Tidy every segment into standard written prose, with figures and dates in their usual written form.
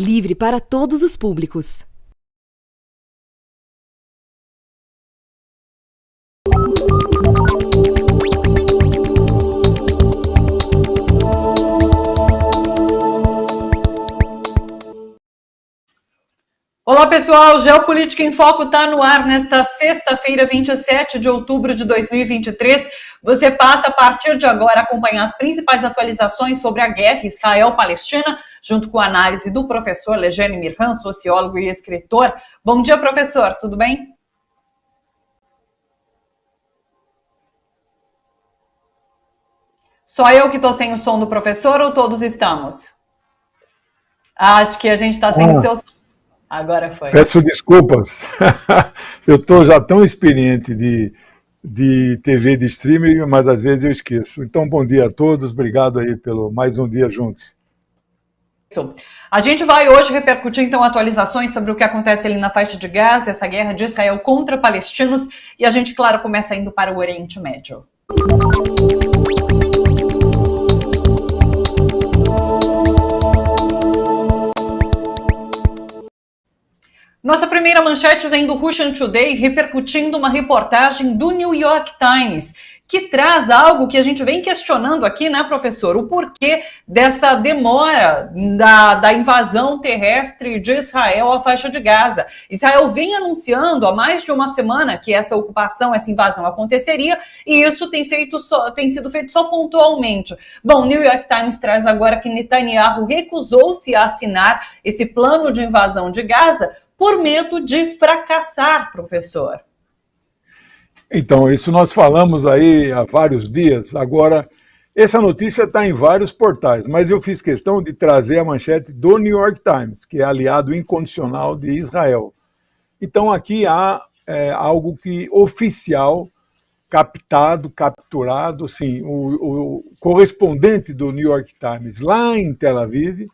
livre para todos os públicos. Olá pessoal, Geopolítica em Foco está no ar nesta sexta-feira, 27 de outubro de 2023. Você passa a partir de agora a acompanhar as principais atualizações sobre a guerra Israel-Palestina, junto com a análise do professor Legene Mirhan, sociólogo e escritor. Bom dia, professor, tudo bem? Só eu que estou sem o som do professor ou todos estamos? Acho que a gente está sem o seu som. Agora foi. Peço desculpas, eu estou já tão experiente de TV de streaming, mas às vezes eu esqueço. Então, bom dia a todos, obrigado aí pelo mais um dia juntos. Isso. A gente vai hoje repercutir, então, atualizações sobre o que acontece ali na faixa de Gaza, essa guerra de Israel contra palestinos, e a gente, claro, começa indo para o Oriente Médio. Nossa primeira manchete vem do Russian Today, repercutindo uma reportagem do New York Times, que traz algo que a gente vem questionando aqui, né, professor? O porquê dessa demora da invasão terrestre de Israel à faixa de Gaza. Israel vem anunciando há mais de uma semana que essa ocupação, essa invasão aconteceria, e isso tem sido feito só pontualmente. Bom, o New York Times traz agora que Netanyahu recusou-se a assinar esse plano de invasão de Gaza por medo de fracassar, professor. Então, isso nós falamos aí há vários dias. Agora, essa notícia está em vários portais, mas eu fiz questão de trazer a manchete do New York Times, que é aliado incondicional de Israel. Então, aqui há algo que oficial, capturado, sim, o correspondente do New York Times lá em Tel Aviv,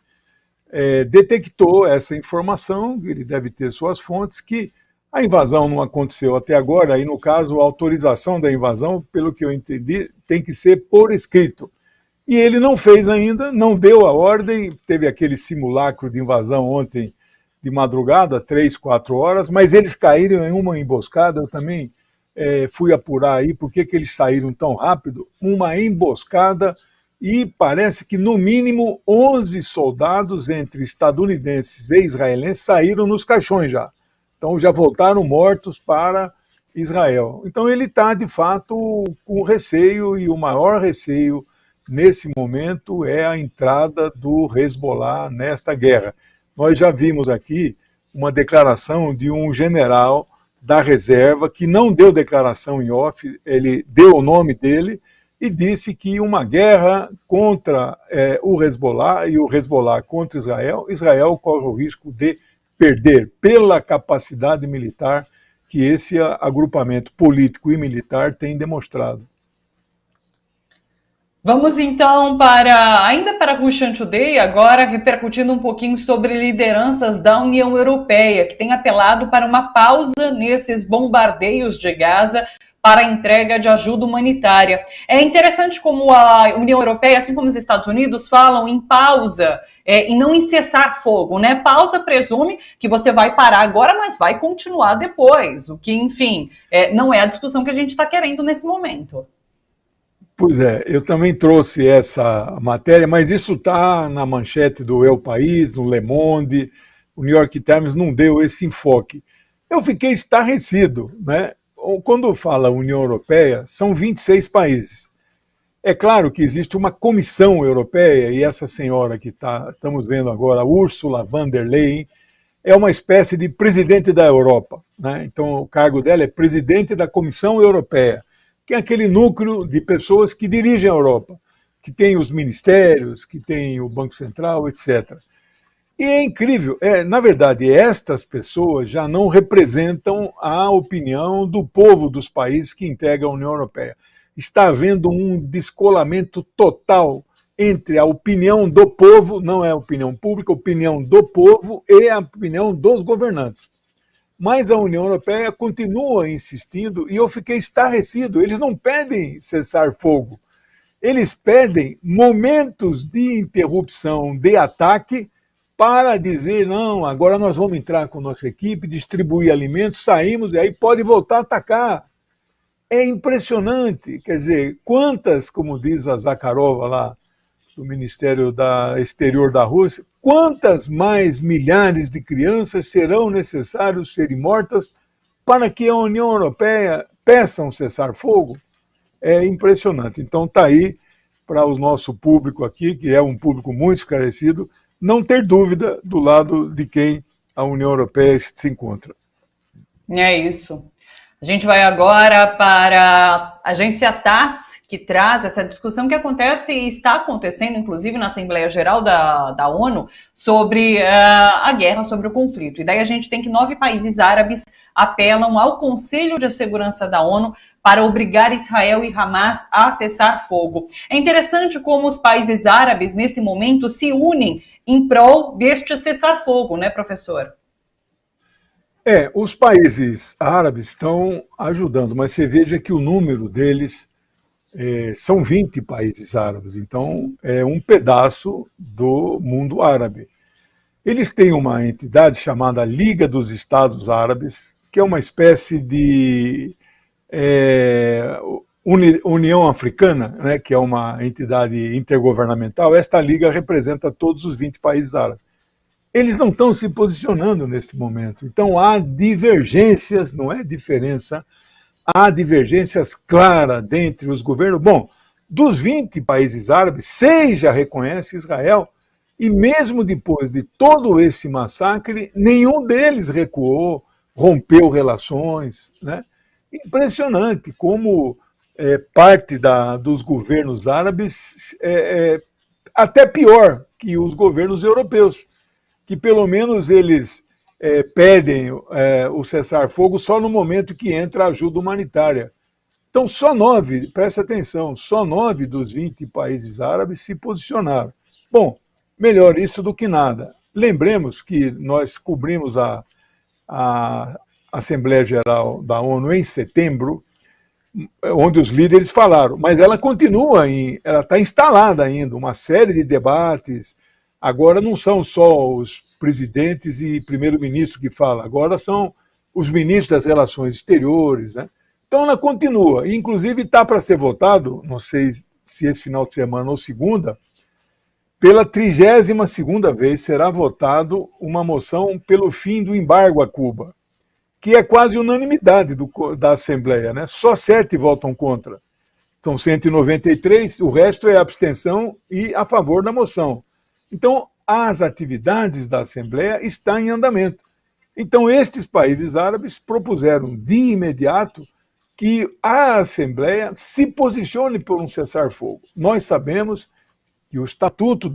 detectou essa informação, ele deve ter suas fontes, que a invasão não aconteceu até agora, e no caso a autorização da invasão, pelo que eu entendi, tem que ser por escrito. E ele não fez ainda, não deu a ordem, teve aquele simulacro de invasão ontem de madrugada, 3, 4 horas, mas eles caíram em uma emboscada, eu também fui apurar aí por que eles saíram tão rápido, uma emboscada. E parece que, no mínimo, 11 soldados, entre estadunidenses e israelenses, saíram nos caixões já. Então, já voltaram mortos para Israel. Então, ele está, de fato, com receio, e o maior receio, nesse momento, é a entrada do Hezbollah nesta guerra. Nós já vimos aqui uma declaração de um general da reserva, que não deu declaração em off, ele deu o nome dele, e disse que uma guerra contra o Hezbollah e o Hezbollah contra Israel corre o risco de perder pela capacidade militar que esse agrupamento político e militar tem demonstrado. Vamos então ainda para Russian Today, agora repercutindo um pouquinho sobre lideranças da União Europeia, que tem apelado para uma pausa nesses bombardeios de Gaza, para a entrega de ajuda humanitária. É interessante como a União Europeia, assim como os Estados Unidos, falam em pausa e não em cessar fogo, né? Pausa presume que você vai parar agora, mas vai continuar depois, o que, enfim, não é a discussão que a gente está querendo nesse momento. Pois é, eu também trouxe essa matéria, mas isso está na manchete do El País, no Le Monde, o New York Times não deu esse enfoque. Eu fiquei estarrecido, né? Quando fala União Europeia, são 26 países. É claro que existe uma comissão europeia, e essa senhora que estamos vendo agora, Ursula von der Leyen, é uma espécie de presidente da Europa, né? Então, o cargo dela é presidente da Comissão Europeia, que é aquele núcleo de pessoas que dirigem a Europa, que tem os ministérios, que tem o Banco Central, etc. E é incrível, na verdade, estas pessoas já não representam a opinião do povo dos países que integram a União Europeia. Está havendo um descolamento total entre a opinião do povo, não é a opinião pública, a opinião do povo e a opinião dos governantes. Mas a União Europeia continua insistindo, e eu fiquei estarrecido, eles não pedem cessar fogo, eles pedem momentos de interrupção de ataque para dizer, não, agora nós vamos entrar com nossa equipe, distribuir alimentos, saímos e aí pode voltar a atacar. É impressionante, quer dizer, quantas, como diz a Zakharova lá, do Ministério da Exterior da Rússia, quantas mais milhares de crianças serão necessários serem mortas para que a União Europeia peça um cessar-fogo? É impressionante. Então está aí para o nosso público aqui, que é um público muito esclarecido, não ter dúvida do lado de quem a União Europeia se encontra. É isso. A gente vai agora para a agência TASS, que traz essa discussão que acontece e está acontecendo, inclusive, na Assembleia Geral da ONU, sobre a guerra, sobre o conflito. E daí a gente tem que 9 países árabes apelam ao Conselho de Segurança da ONU para obrigar Israel e Hamas a cessar fogo. É interessante como os países árabes, nesse momento, se unem em prol deste cessar-fogo, né, professor? Os países árabes estão ajudando, mas você veja que o número deles são 20 países árabes, então é um pedaço do mundo árabe. Eles têm uma entidade chamada Liga dos Estados Árabes, que é uma espécie de União Africana, né, que é uma entidade intergovernamental. Esta liga representa todos os 20 países árabes. Eles não estão se posicionando nesse momento. Então há divergências, não é diferença, há divergências claras dentre os governos. Bom, dos 20 países árabes, 6 já reconhecem Israel, e mesmo depois de todo esse massacre, nenhum deles recuou, rompeu relações, né? Impressionante como parte dos governos árabes até pior que os governos europeus, que pelo menos eles pedem o cessar-fogo só no momento que entra a ajuda humanitária. Então, só 9, presta atenção, só 9 dos 20 países árabes se posicionaram. Bom, melhor isso do que nada. Lembremos que nós cobrimos a Assembleia Geral da ONU em setembro, onde os líderes falaram, mas ela continua, ela está instalada ainda, uma série de debates. Agora não são só os presidentes e primeiro-ministro que falam, agora são os ministros das relações exteriores, né? Então ela continua, inclusive está para ser votado, não sei se esse final de semana ou segunda, pela 32ª vez será votado uma moção pelo fim do embargo a Cuba, que é quase unanimidade da Assembleia, né? Só 7 votam contra. São 193, o resto é abstenção e a favor da moção. Então, as atividades da Assembleia estão em andamento. Então, estes países árabes propuseram de imediato que a Assembleia se posicione por um cessar-fogo. Nós sabemos que o Estatuto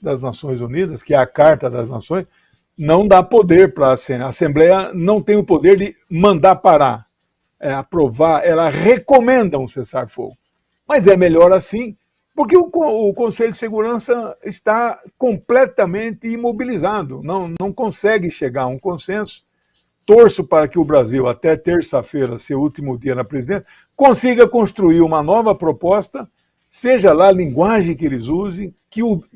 das Nações Unidas, que é a Carta das Nações, não dá poder para a Assembleia, não tem o poder de mandar parar, aprovar, ela recomenda um cessar-fogo. Mas é melhor assim, porque o Conselho de Segurança está completamente imobilizado, não consegue chegar a um consenso. Torço para que o Brasil, até terça-feira, seu último dia na presidência, consiga construir uma nova proposta, seja lá a linguagem que eles usem,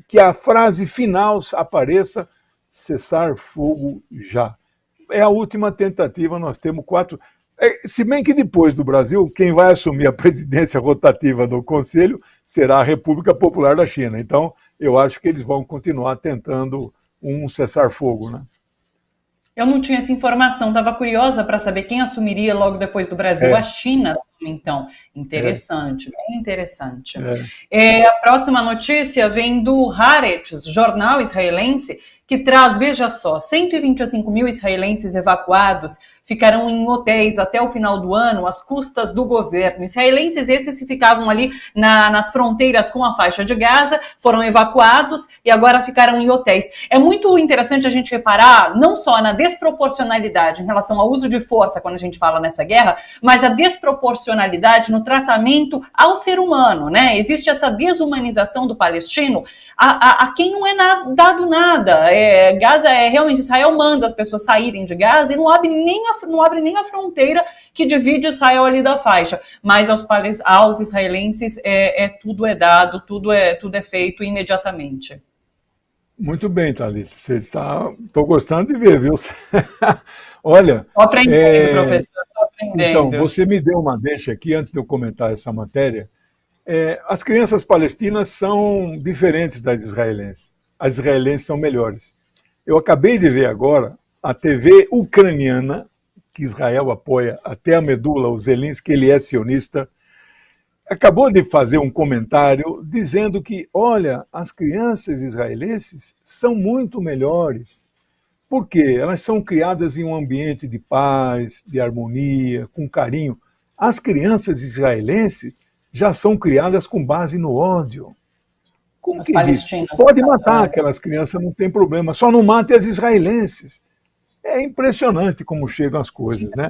que a frase final apareça: cessar fogo já. É a última tentativa, nós temos 4... Se bem que depois do Brasil, quem vai assumir a presidência rotativa do Conselho será a República Popular da China. Então, eu acho que eles vão continuar tentando um cessar-fogo, né? Eu não tinha essa informação, estava curiosa para saber quem assumiria logo depois do Brasil. A China, então. Interessante, bem interessante. A próxima notícia vem do Haaretz, jornal israelense, que traz, veja só, 125 mil israelenses evacuados ficarão em hotéis até o final do ano, às custas do governo. Israelenses esses que ficavam ali nas fronteiras com a faixa de Gaza, foram evacuados e agora ficaram em hotéis. É muito interessante a gente reparar, não só na desproporcionalidade em relação ao uso de força, quando a gente fala nessa guerra, mas a desproporcionalidade no tratamento ao ser humano, né? Existe essa desumanização do palestino a quem não é dado nada. Gaza realmente, Israel manda as pessoas saírem de Gaza e não abre nem a fronteira que divide Israel ali da faixa, mas aos israelenses tudo é dado, tudo é feito imediatamente. Muito bem, Thalita. Estou gostando de ver, viu? Olha, Estou aprendendo, professor, estou então, aprendendo. você me deu uma deixa aqui antes de eu comentar essa matéria. As crianças palestinas são diferentes das israelenses. As israelenses são melhores. Eu acabei de ver agora a TV ucraniana, que Israel apoia até a medula, o Zelensky, ele é sionista, acabou de fazer um comentário dizendo que, olha, as crianças israelenses são muito melhores. Por quê? Elas são criadas em um ambiente de paz, de harmonia, com carinho. As crianças israelenses já são criadas com base no ódio. Como Os que diz? palestinos. Pode matar aquelas crianças, não tem problema, só não mate as israelenses. É impressionante como chegam as coisas, né?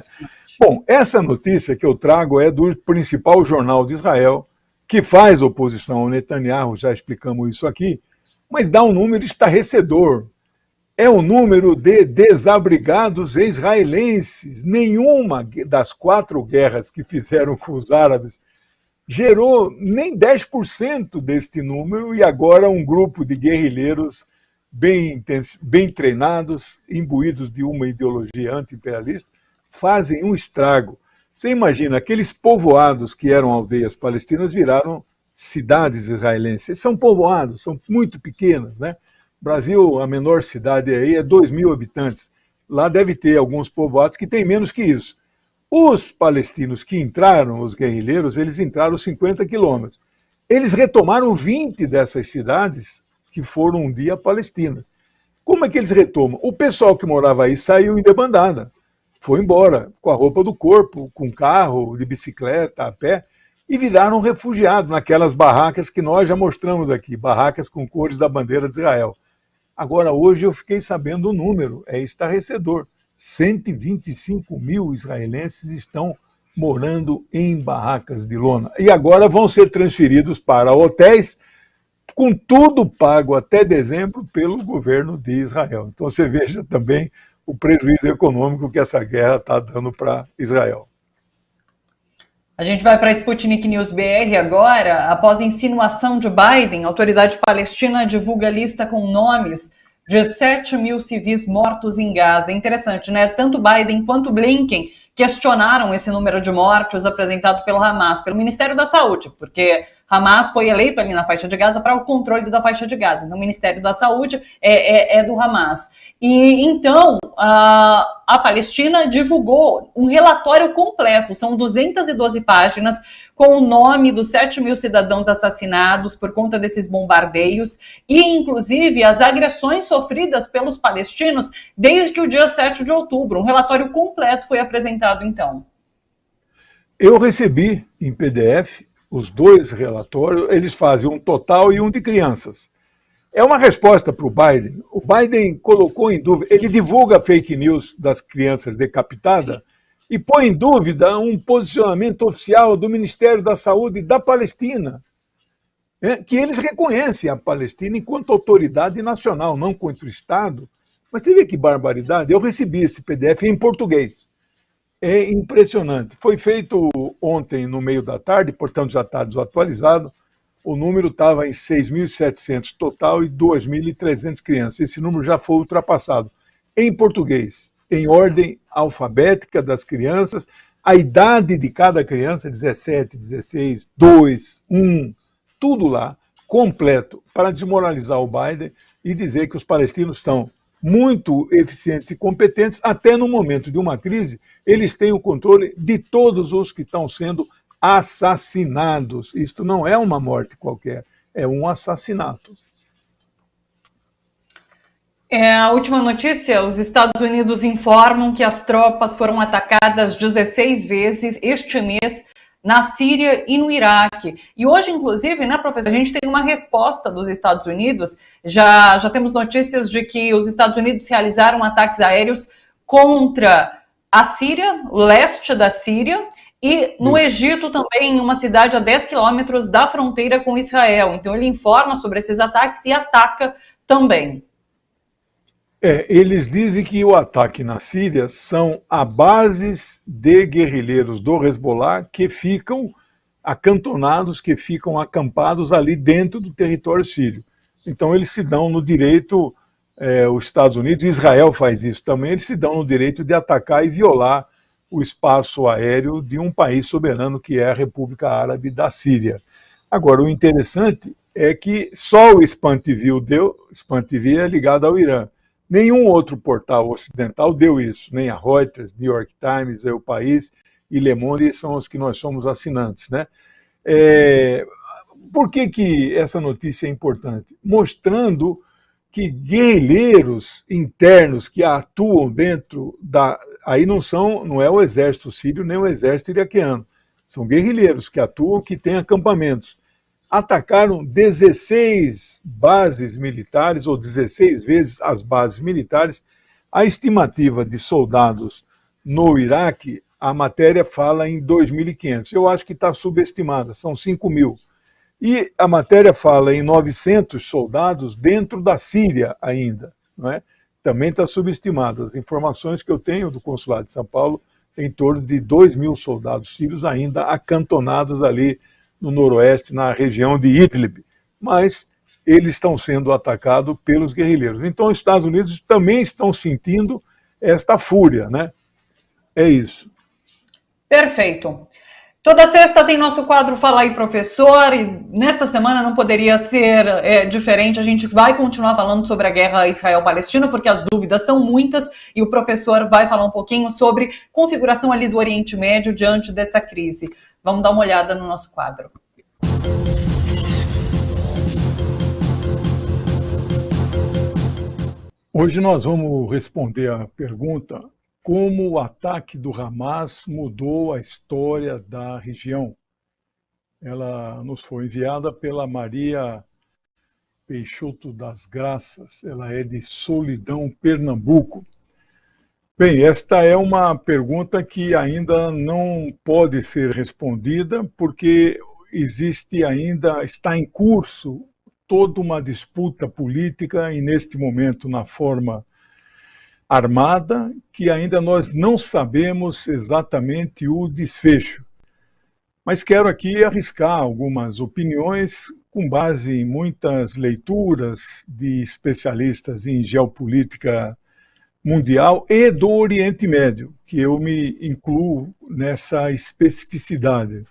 Bom, essa notícia que eu trago é do principal jornal de Israel, que faz oposição ao Netanyahu, já explicamos isso aqui, mas dá um número estarrecedor. É o número de desabrigados israelenses. Nenhuma das 4 guerras que fizeram com os árabes gerou nem 10% deste número, e agora um grupo de guerrilheiros bem treinados, imbuídos de uma ideologia anti-imperialista, fazem um estrago. Você imagina, aqueles povoados que eram aldeias palestinas viraram cidades israelenses. São povoados, são muito pequenas, né? Brasil, a menor cidade aí é 2.000 habitantes. Lá deve ter alguns povoados que têm menos que isso. Os palestinos que entraram, os guerrilheiros, eles entraram 50 quilômetros. Eles retomaram 20 dessas cidades que foram um dia Palestina. Como é que eles retomam? O pessoal que morava aí saiu em debandada, foi embora, com a roupa do corpo, com carro, de bicicleta, a pé, e viraram refugiados naquelas barracas que nós já mostramos aqui, barracas com cores da bandeira de Israel. Agora, hoje eu fiquei sabendo o número, é estarrecedor. 125 mil israelenses estão morando em barracas de lona. E agora vão ser transferidos para hotéis, com tudo pago até dezembro pelo governo de Israel. Então você veja também o prejuízo econômico que essa guerra está dando para Israel. A gente vai para a Sputnik News BR agora. Após a insinuação de Biden, a autoridade palestina divulga lista com nomes de 7 mil civis mortos em Gaza. É interessante, né? Tanto Biden quanto Blinken questionaram esse número de mortos apresentado pelo Hamas, pelo Ministério da Saúde, porque Hamas foi eleito ali na faixa de Gaza para o controle da faixa de Gaza. Então, o Ministério da Saúde é do Hamas. E então, a Palestina divulgou um relatório completo, são 212 páginas, com o nome dos 7 mil cidadãos assassinados por conta desses bombardeios e, inclusive, as agressões sofridas pelos palestinos desde o dia 7 de outubro. Um relatório completo foi apresentado, então. Eu recebi em PDF os 2 relatórios, eles fazem um total e um de crianças. É uma resposta para o Biden. O Biden colocou em dúvida, ele divulga fake news das crianças decapitadas e põe em dúvida um posicionamento oficial do Ministério da Saúde da Palestina, que eles reconhecem a Palestina enquanto autoridade nacional, não contra o Estado. Mas você vê que barbaridade? Eu recebi esse PDF em português. É impressionante. Foi feito ontem no meio da tarde, portanto já está desatualizado. O número estava em 6.700 total e 2.300 crianças. Esse número já foi ultrapassado. Em português, em ordem alfabética das crianças, a idade de cada criança, 17, 16, 2, 1, tudo lá, completo, para desmoralizar o Biden e dizer que os palestinos estão muito eficientes e competentes, até no momento de uma crise, eles têm o controle de todos os que estão sendo assassinados. Isto não é uma morte qualquer, é um assassinato. A última notícia, os Estados Unidos informam que as tropas foram atacadas 16 vezes este mês na Síria e no Iraque. E hoje, inclusive, né, professor, a gente tem uma resposta dos Estados Unidos. Já temos notícias de que os Estados Unidos realizaram ataques aéreos contra a Síria, o leste da Síria, e no Egito também, em uma cidade a 10 quilômetros da fronteira com Israel. Então ele informa sobre esses ataques e ataca também. Eles dizem que o ataque na Síria são a bases de guerrilheiros do Hezbollah que ficam acantonados, que ficam acampados ali dentro do território sírio. Então eles se dão no direito, os Estados Unidos e Israel faz isso também, eles se dão no direito de atacar e violar o espaço aéreo de um país soberano que é a República Árabe da Síria. Agora, o interessante é que só o Spam TV é ligado ao Irã. Nenhum outro portal ocidental deu isso, nem a Reuters, New York Times, O País e Le Monde são os que nós somos assinantes, né? Por que essa notícia é importante? Mostrando que guerrilheiros internos que atuam dentro da... Aí não é o exército sírio nem o exército iraquiano. São guerrilheiros que atuam, que têm acampamentos. Atacaram 16 bases militares, ou 16 vezes as bases militares. A estimativa de soldados no Iraque, a matéria fala em 2.500. Eu acho que está subestimada, são 5.000. E a matéria fala em 900 soldados dentro da Síria ainda, não é? Também está subestimada. As informações que eu tenho do Consulado de São Paulo, em torno de 2.000 soldados sírios ainda acantonados ali no noroeste, na região de Idlib. Mas eles estão sendo atacados pelos guerrilheiros. Então os Estados Unidos também estão sentindo esta fúria, né? É isso. Perfeito. Toda sexta tem nosso quadro Fala aí, Professor, e nesta semana não poderia ser diferente. A gente vai continuar falando sobre a guerra Israel-Palestina, porque as dúvidas são muitas, e o professor vai falar um pouquinho sobre configuração ali do Oriente Médio diante dessa crise. Vamos dar uma olhada no nosso quadro. Hoje nós vamos responder a pergunta: como o ataque do Hamas mudou a história da região? Ela nos foi enviada pela Maria Peixoto das Graças, ela é de Solidão, Pernambuco. Bem, esta é uma pergunta que ainda não pode ser respondida, porque está em curso toda uma disputa política, e neste momento na forma armada, que ainda nós não sabemos exatamente o desfecho. Mas quero aqui arriscar algumas opiniões com base em muitas leituras de especialistas em geopolítica mundial e do Oriente Médio, que eu me incluo nessa especificidade.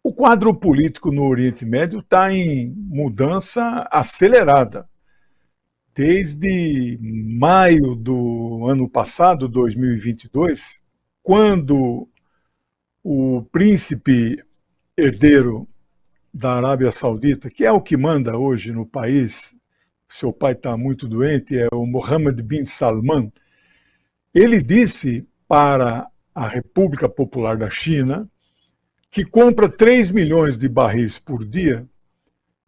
O quadro político no Oriente Médio está em mudança acelerada. Desde maio do ano passado, 2022, quando o príncipe herdeiro da Arábia Saudita, que é o que manda hoje no país, seu pai está muito doente, é o Mohammed bin Salman, ele disse para a República Popular da China que compra 3 milhões de barris por dia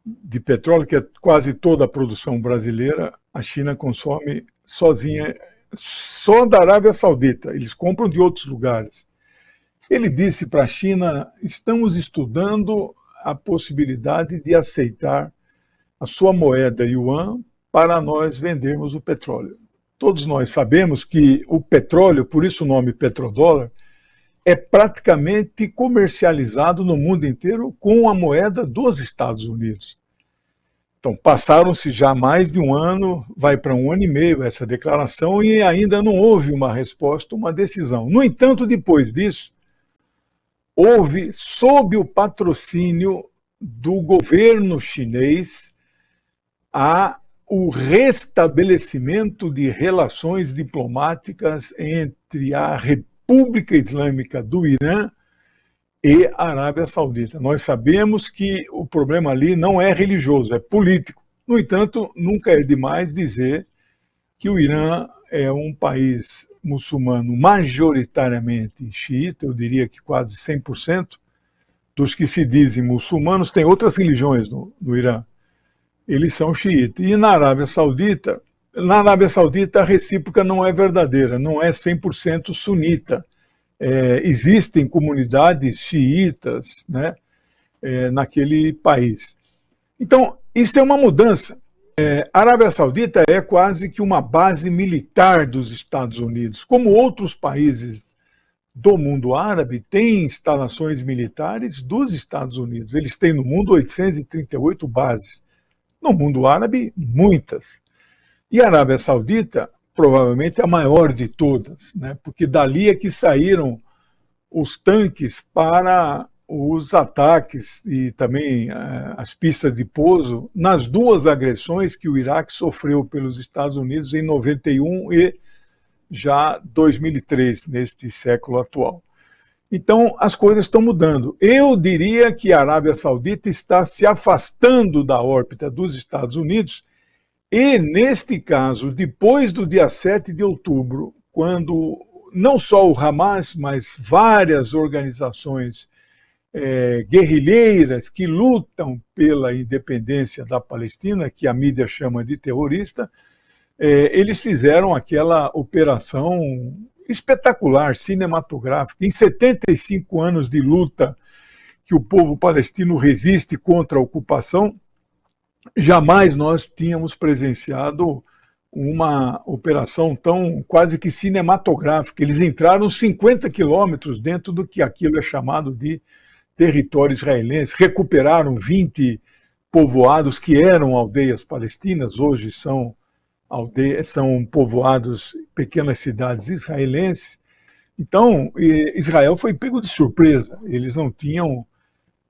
de petróleo, que é quase toda a produção brasileira, a China consome sozinha, só da Arábia Saudita, eles compram de outros lugares. Ele disse para a China: estamos estudando a possibilidade de aceitar a sua moeda yuan para nós vendermos o petróleo. Todos nós sabemos que o petróleo, por isso o nome petrodólar, é praticamente comercializado no mundo inteiro com a moeda dos Estados Unidos. Então, passaram-se já mais de um ano, vai para 1 ano e meio essa declaração, e ainda não houve uma resposta, uma decisão. No entanto, depois disso, houve, sob o patrocínio do governo chinês, o restabelecimento de relações diplomáticas entre a República Islâmica do Irã e a Arábia Saudita. Nós sabemos que o problema ali não é religioso, é político. No entanto, nunca é demais dizer que o Irã é um país muçulmano majoritariamente xiita, eu diria que quase 100% dos que se dizem muçulmanos têm outras religiões no Irã. Eles são xiitas. E na Arábia Saudita a recíproca não é verdadeira, não é 100% sunita. Existem comunidades xiitas, né, naquele país. Então, isso é uma mudança. A Arábia Saudita é quase que uma base militar dos Estados Unidos. Como outros países do mundo árabe têm instalações militares dos Estados Unidos. Eles têm no mundo 838 bases. No mundo árabe, muitas. E a Arábia Saudita, provavelmente a maior de todas, né? Porque dali é que saíram os tanques para os ataques e também as pistas de pouso nas duas agressões que o Iraque sofreu pelos Estados Unidos em 91 e já 2003, neste século atual. Então, as coisas estão mudando. Eu diria que a Arábia Saudita está se afastando da órbita dos Estados Unidos e, neste caso, depois do dia 7 de outubro, quando não só o Hamas, mas várias organizações guerrilheiras que lutam pela independência da Palestina, que a mídia chama de terrorista, eles fizeram aquela operação espetacular, cinematográfica. Em 75 anos de luta que o povo palestino resiste contra a ocupação, jamais nós tínhamos presenciado uma operação tão quase que cinematográfica. Eles entraram 50 quilômetros dentro do que aquilo é chamado de território israelense, recuperaram 20 povoados que eram aldeias palestinas, hoje são povoados, pequenas cidades israelenses. Então, Israel foi pego de surpresa, eles não tinham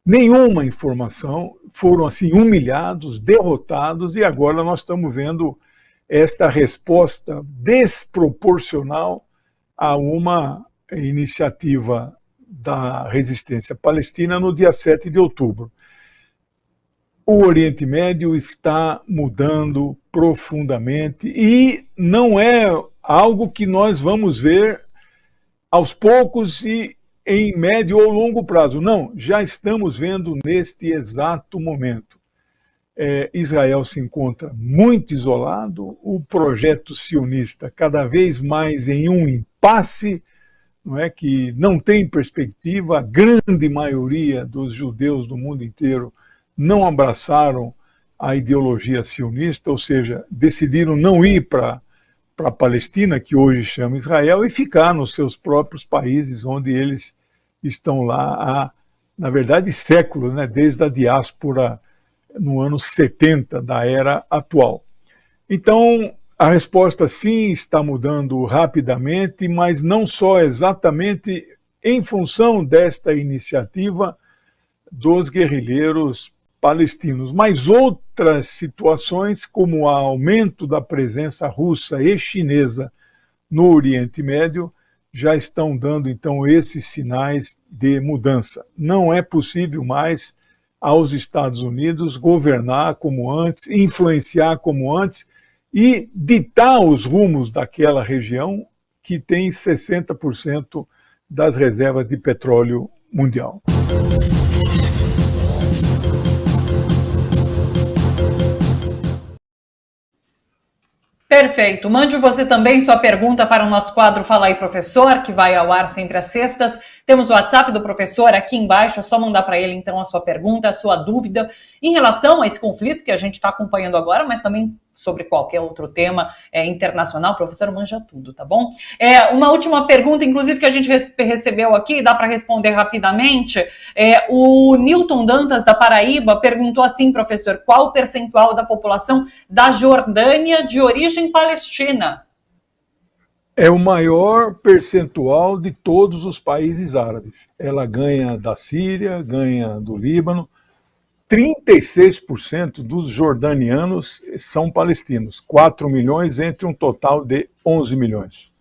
nenhuma informação, foram assim humilhados, derrotados, e agora nós estamos vendo esta resposta desproporcional a uma iniciativa da resistência palestina no dia 7 de outubro. O Oriente Médio está mudando profundamente e não é algo que nós vamos ver aos poucos e em médio ou longo prazo. Não, já estamos vendo neste exato momento. Israel se encontra muito isolado, o projeto sionista cada vez mais em um impasse, não é, que não tem perspectiva. A grande maioria dos judeus do mundo inteiro não abraçaram a ideologia sionista, ou seja, decidiram não ir para a Palestina, que hoje chama Israel, e ficar nos seus próprios países, onde eles estão lá há, na verdade, séculos, né, desde a diáspora no ano 70 da era atual. Então, a resposta sim está mudando rapidamente, mas não só exatamente em função desta iniciativa dos guerrilheiros palestinos, mas outras situações, como o aumento da presença russa e chinesa no Oriente Médio, já estão dando, então, esses sinais de mudança. Não é possível mais aos Estados Unidos governar como antes, influenciar como antes e ditar os rumos daquela região que tem 60% das reservas de petróleo mundial. Perfeito. Mande você também sua pergunta para o nosso quadro Fala aí, Professor, que vai ao ar sempre às sextas. Temos o WhatsApp do professor aqui embaixo, é só mandar para ele, então, a sua pergunta, a sua dúvida em relação a esse conflito que a gente está acompanhando agora, mas também sobre qualquer outro tema internacional. O professor manja tudo, tá bom? Uma última pergunta, inclusive, que a gente recebeu aqui, dá para responder rapidamente. O Newton Dantas, da Paraíba, perguntou assim, professor, qual o percentual da população da Jordânia de origem palestina? É o maior percentual de todos os países árabes. Ela ganha da Síria, ganha do Líbano. 36% dos jordanianos são palestinos, 4 milhões entre um total de 11 milhões.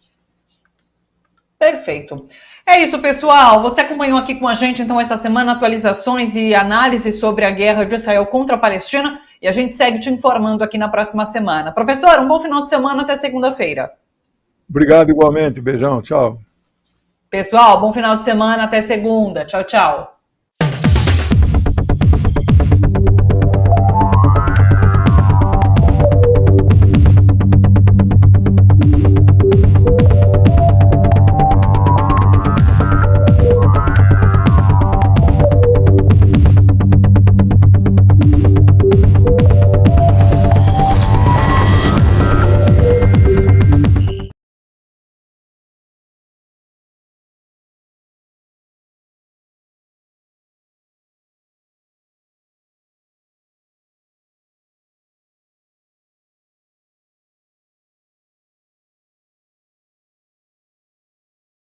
Perfeito. É isso, pessoal. Você acompanhou aqui com a gente, então, essa semana, atualizações e análises sobre a guerra de Israel contra a Palestina, e a gente segue te informando aqui na próxima semana. Professor, um bom final de semana, até segunda-feira. Obrigado igualmente, beijão, tchau. Pessoal, bom final de semana, até segunda. Tchau, tchau.